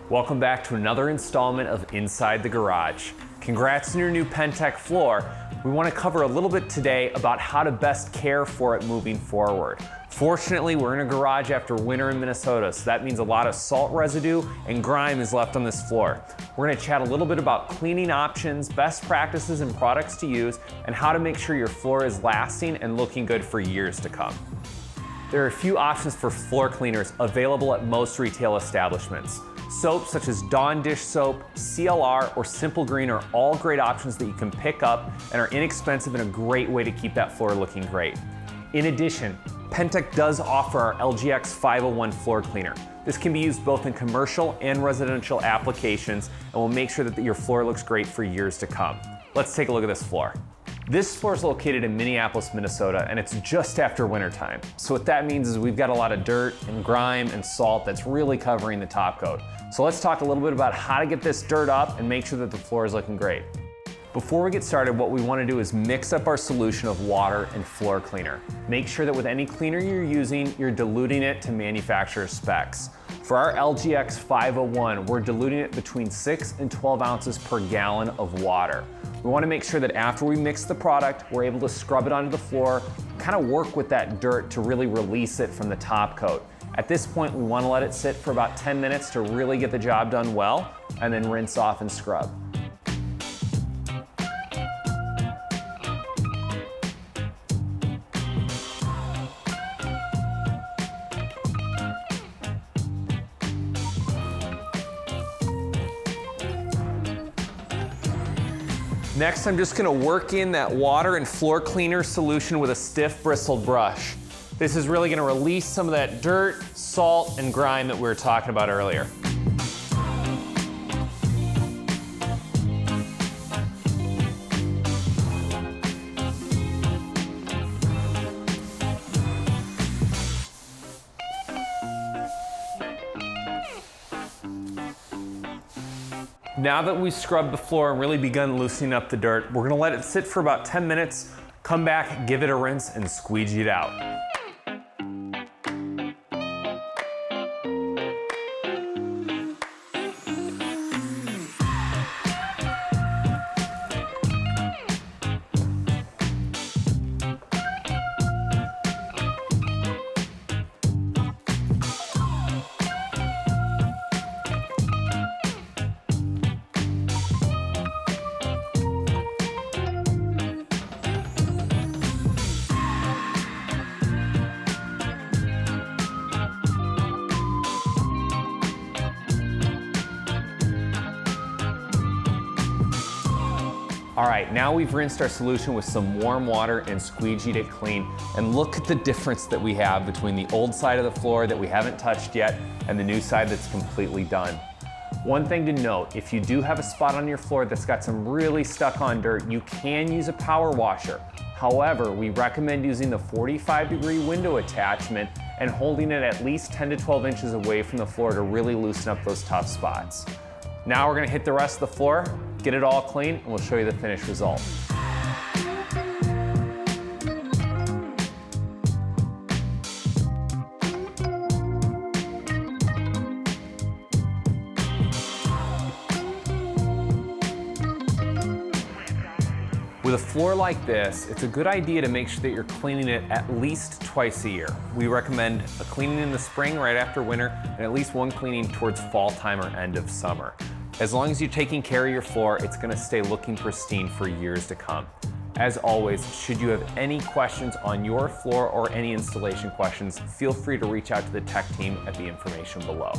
Welcome back to another installment of Inside the Garage. Congrats on your new Penntek floor. We want to cover a little bit today about how to best care for it moving forward. Fortunately, we're in a garage after winter in Minnesota, so that means a lot of salt residue and grime is left on this floor. We're going to chat a little bit about cleaning options, best practices and products to use, and how to make sure your floor is lasting and looking good for years to come. There are a few options for floor cleaners available at most retail establishments. Soaps such as Dawn dish soap, CLR, or Simple Green are all great options that you can pick up and are inexpensive and a great way to keep that floor looking great. In addition, Penntek does offer our LGX 501 floor cleaner. This can be used both in commercial and residential applications and will make sure that your floor looks great for years to come. Let's take a look at this floor. This floor is located in Minneapolis, Minnesota, and it's just after winter time. So what that means is we've got a lot of dirt and grime and salt that's really covering the top coat. So let's talk a little bit about how to get this dirt up and make sure that the floor is looking great. Before we get started, what we want to do is mix up our solution of water and floor cleaner. Make sure that with any cleaner you're using, you're diluting it to manufacturer's specs. For our LGX 501, we're diluting it between 6 and 12 ounces per gallon of water. We want to make sure that after we mix the product, we're able to scrub it onto the floor, kind of work with that dirt to really release it from the top coat. At this point, we want to let it sit for about 10 minutes to really get the job done well, and then rinse off and scrub. Next, I'm just going to work in that water and floor cleaner solution with a stiff bristled brush. This is really going to release some of that dirt, salt, and grime that we were talking about earlier. Now that we've scrubbed the floor and really begun loosening up the dirt, we're gonna let it sit for about 10 minutes, come back, give it a rinse, and squeegee it out. All right, now we've rinsed our solution with some warm water and squeegeed it clean. And look at the difference that we have between the old side of the floor that we haven't touched yet and the new side that's completely done. One thing to note, if you do have a spot on your floor that's got some really stuck on dirt, you can use a power washer. However, we recommend using the 45-degree window attachment and holding it at least 10 to 12 inches away from the floor to really loosen up those tough spots. Now we're gonna hit the rest of the floor, get it all clean, and we'll show you the finished result. With a floor like this, it's a good idea to make sure that you're cleaning it at least twice a year. We recommend a cleaning in the spring right after winter and at least one cleaning towards fall time or end of summer. As long as you're taking care of your floor, it's gonna stay looking pristine for years to come. As always, should you have any questions on your floor or any installation questions, feel free to reach out to the tech team at the information below.